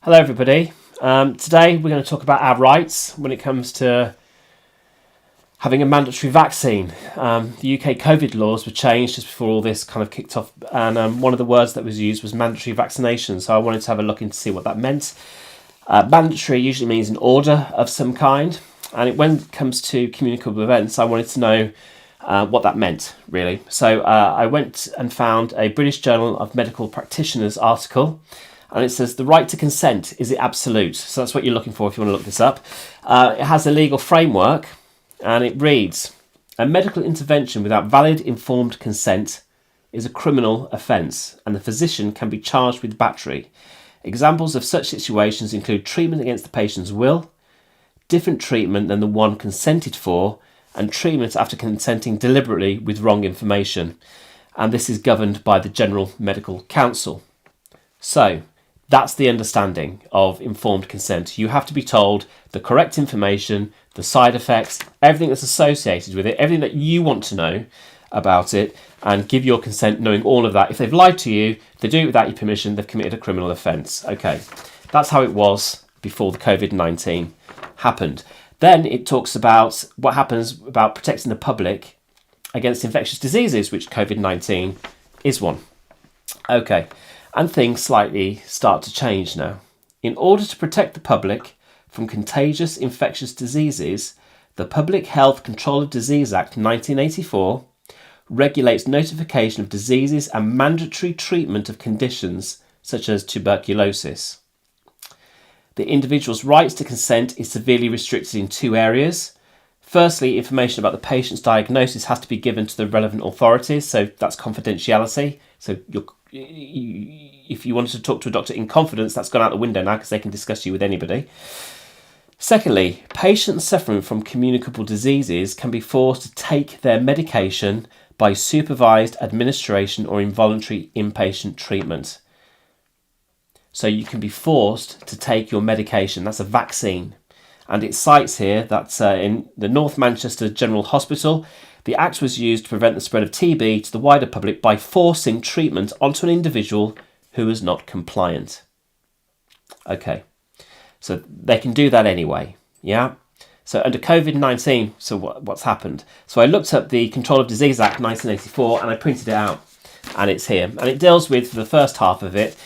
Hello everybody. Today we're going to talk about our rights when it comes to having a mandatory vaccine. The UK COVID laws were changed just before all this kind of kicked off, and one of the words that was used was mandatory vaccination, so I wanted to have a look into see what that meant. Mandatory usually means an order of some kind, and when it comes to communicable events, I wanted to know what that meant, really. So I went and found a British Journal of Medical Practitioners article, and it says, the right to consent, is it absolute? So that's what you're looking for if you want to look this up. It has a legal framework, and it reads, a medical intervention without valid informed consent is a criminal offence, and the physician can be charged with battery. Examples of such situations include treatment against the patient's will, different treatment than the one consented for, and treatment after consenting deliberately with wrong information. And this is governed by the General Medical Council. So, that's the understanding of informed consent. You have to be told the correct information, the side effects, everything that's associated with it, everything that you want to know about it, and give your consent knowing all of that. If they've lied to you, if they do it without your permission, they've committed a criminal offence. Okay, that's how it was before the COVID-19 happened. Then it talks about what happens about protecting the public against infectious diseases, which COVID-19 is one. Okay. And things slightly start to change now. In order to protect the public from contagious infectious diseases, the Public Health Control of Disease Act 1984 regulates notification of diseases and mandatory treatment of conditions such as tuberculosis. The individual's rights to consent is severely restricted in two areas. Firstly, information about the patient's diagnosis has to be given to the relevant authorities, so that's confidentiality. So if you wanted to talk to a doctor in confidence, that's gone out the window now because they can discuss you with anybody. Secondly, patients suffering from communicable diseases can be forced to take their medication by supervised administration or involuntary inpatient treatment. So you can be forced to take your medication. That's a vaccine. And it cites here that in the North Manchester General Hospital, the act was used to prevent the spread of TB to the wider public by forcing treatment onto an individual who was not compliant. Okay, so they can do that anyway, yeah? So under COVID-19, so what's happened? So I looked up the Control of Disease Act 1984 and I printed it out, and it's here. And it deals with, for the first half of it,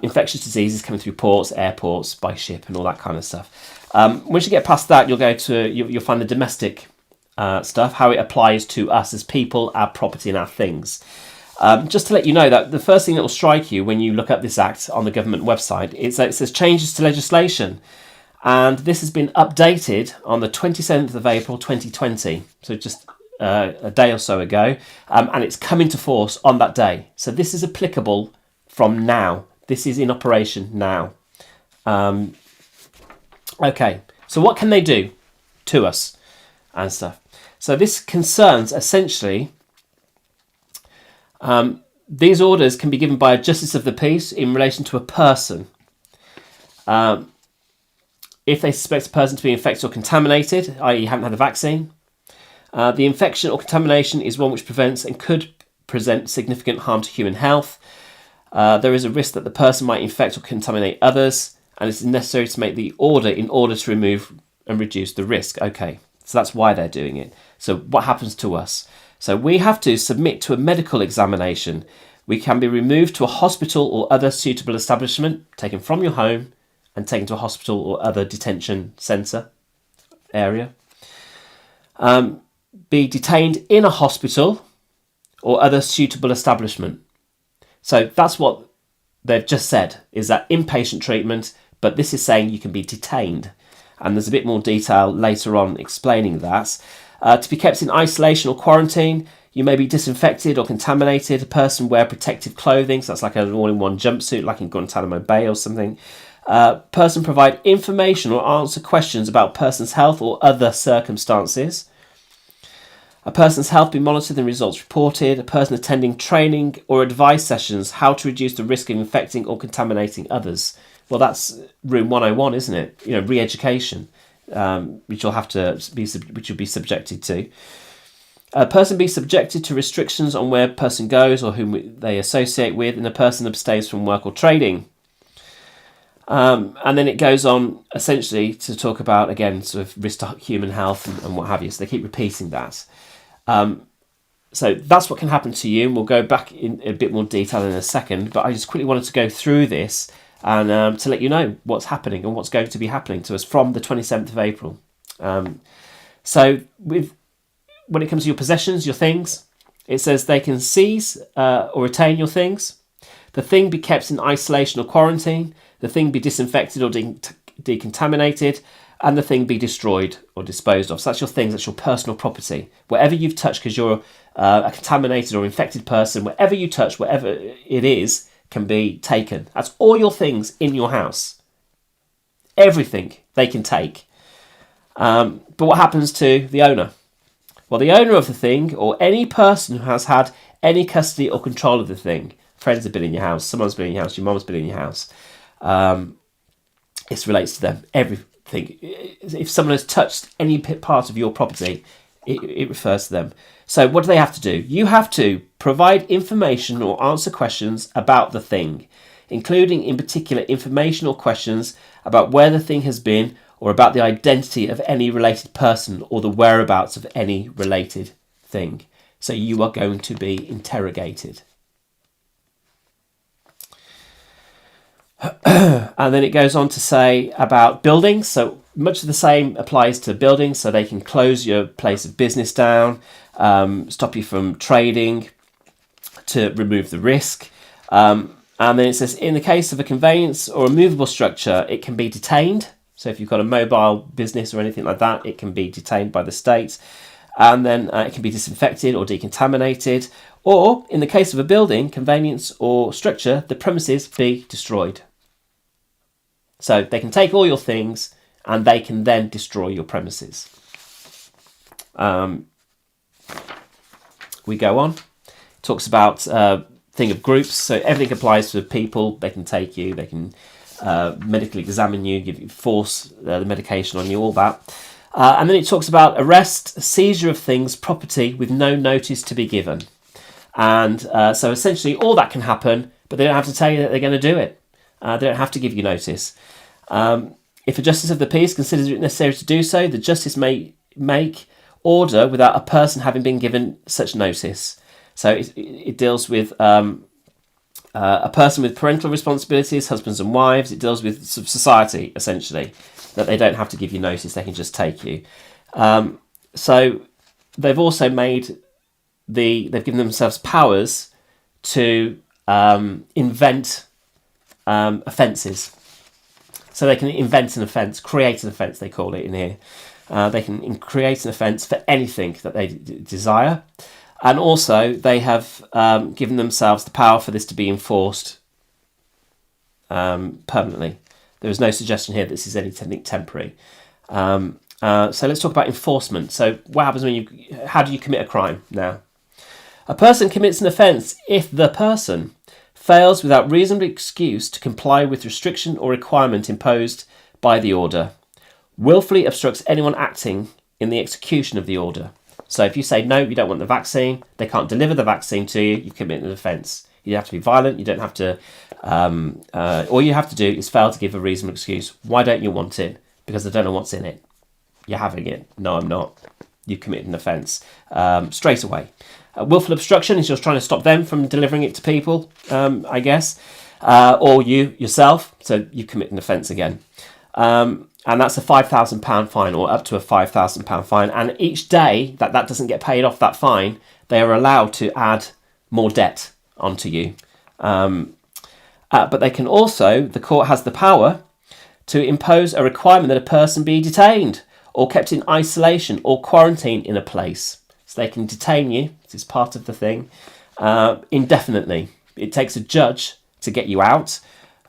infectious diseases coming through ports, airports, by ship and all that kind of stuff. Once you get past that, you'll find the domestic stuff, how it applies to us as people, our property and our things. Just to let you know that the first thing that will strike you when you look up this act on the government website is that it says changes to legislation, and this has been updated on the 27th of April 2020, so just a day or so ago, and it's come into force on that day. So this is applicable from now. This is in operation now. Okay, so what can they do to us and stuff? So this concerns essentially, these orders can be given by a justice of the peace in relation to a person. If they suspect a person to be infected or contaminated, i.e. haven't had a vaccine, the infection or contamination is one which prevents and could present significant harm to human health. There is a risk that the person might infect or contaminate others, and it is necessary to make the order in order to remove and reduce the risk. Okay, so that's why they're doing it. So what happens to us? So we have to submit to a medical examination. We can be removed to a hospital or other suitable establishment, taken from your home and taken to a hospital or other detention centre area. Be detained in a hospital or other suitable establishment. So that's what they've just said, is that inpatient treatment, but this is saying you can be detained. And there's a bit more detail later on explaining that. To be kept in isolation or quarantine, you may be disinfected or contaminated. A person wear protective clothing, so that's like an all-in-one jumpsuit, like in Guantanamo Bay or something. Person provide information or answer questions about person's health or other circumstances. A person's health be monitored and results reported. A person attending training or advice sessions, how to reduce the risk of infecting or contaminating others. Well, that's room 101, isn't it? Re-education, which you'll be subjected to. A person be subjected to restrictions on where a person goes or whom they associate with, and a person abstains from work or trading. And then it goes on essentially to talk about, again, sort of risk to human health and what have you. So they keep repeating that. So that's what can happen to you. And we'll go back in a bit more detail in a second. But I just quickly wanted to go through this and to let you know what's happening and what's going to be happening to us from the 27th of April. So when it comes to your possessions, your things, it says they can seize or retain your things. The thing be kept in isolation or quarantine. The thing be disinfected or decontaminated. And the thing be destroyed or disposed of. So that's your things, that's your personal property. Whatever you've touched, because you're a contaminated or infected person, whatever you touch, whatever it is, can be taken. That's all your things in your house. Everything they can take. But what happens to the owner? Well, the owner of the thing, or any person who has had any custody or control of the thing, friends have been in your house, someone's been in your house, your mum's been in your house, it relates to them. Everything. If someone has touched any part of your property, it refers to them. So what do they have to do? You have to provide information or answer questions about the thing, including in particular information or questions about where the thing has been or about the identity of any related person or the whereabouts of any related thing. So you are going to be interrogated. And then it goes on to say about buildings. So much of the same applies to buildings. So they can close your place of business down, stop you from trading, to remove the risk. And then it says, in the case of a conveyance or a movable structure, it can be detained. So if you've got a mobile business or anything like that, it can be detained by the state. And then it can be disinfected or decontaminated. Or in the case of a building, conveyance or structure, the premises be destroyed. So they can take all your things and they can then destroy your premises. We go on. It talks about thing of groups. So everything applies to people. They can take you. They can medically examine you, give you force the medication on you, all that. And then it talks about arrest, seizure of things, property with no notice to be given. And so essentially all that can happen, but they don't have to tell you that they're going to do it. They don't have to give you notice. If a justice of the peace considers it necessary to do so, the justice may make order without a person having been given such notice. So it deals with a person with parental responsibilities, husbands and wives. It deals with society, essentially, that they don't have to give you notice. They can just take you. So they've also they've given themselves powers to invent offences. So they can invent an offence, create an offence, they call it in here. They can create an offence for anything that they desire. And also they have given themselves the power for this to be enforced permanently. There is no suggestion here that this is anything temporary. So let's talk about enforcement. So what happens how do you commit a crime now? A person commits an offence if the person fails without reasonable excuse to comply with restriction or requirement imposed by the order, willfully obstructs anyone acting in the execution of the order. So if you say, no, you don't want the vaccine, they can't deliver the vaccine to you, you've committed an offence. You don't have to be violent, you don't have to, all you have to do is fail to give a reasonable excuse. Why don't you want it? Because I don't know what's in it. You're having it. No, I'm not. You've committed an offence. Straight away. Willful obstruction is just trying to stop them from delivering it to people, I guess, or you yourself. So you commit an offence again. And that's a £5,000 fine or up to a £5,000 fine. And each day that doesn't get paid off that fine, they are allowed to add more debt onto you. But they can also, the court has the power to impose a requirement that a person be detained or kept in isolation or quarantined in a place. So they can detain you, this is part of the thing, indefinitely. It takes a judge to get you out.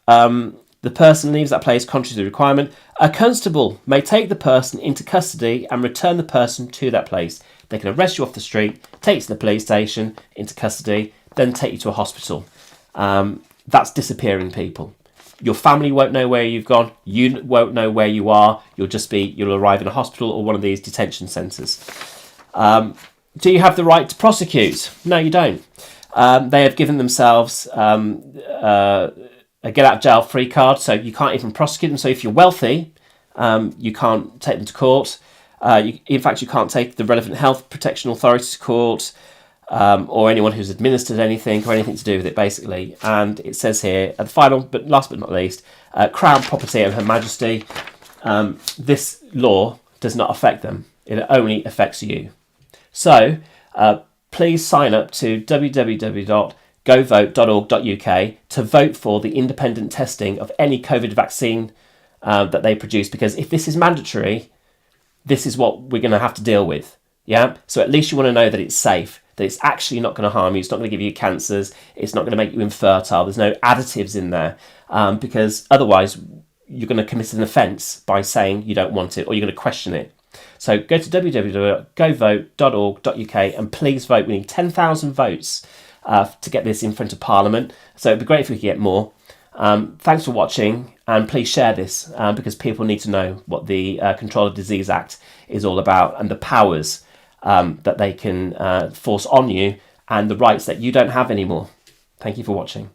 The person leaves that place contrary to the requirement. A constable may take the person into custody and return the person to that place. They can arrest you off the street, take you to the police station, into custody, then take you to a hospital. That's disappearing people. Your family won't know where you've gone. You won't know where you are. You'll arrive in a hospital or one of these detention centres. Do you have the right to prosecute? No, you don't. They have given themselves a get out of jail free card, so you can't even prosecute them. So if you're wealthy, you can't take them to court. In fact, you can't take the relevant health protection authority to court, or anyone who's administered anything or anything to do with it, basically. And it says here, at the final, but last but not least, Crown property and Her Majesty. This law does not affect them. It only affects you. So please sign up to www.govote.org.uk to vote for the independent testing of any COVID vaccine that they produce, because if this is mandatory, this is what we're going to have to deal with. Yeah. So at least you want to know that it's safe, that it's actually not going to harm you. It's not going to give you cancers. It's not going to make you infertile. There's no additives in there, because otherwise you're going to commit an offence by saying you don't want it, or you're going to question it. So go to www.govote.org.uk and please vote. We need 10,000 votes to get this in front of Parliament. So it'd be great if we could get more. Thanks for watching, and please share this because people need to know what the Control of Disease Act is all about, and the powers that they can force on you, and the rights that you don't have anymore. Thank you for watching.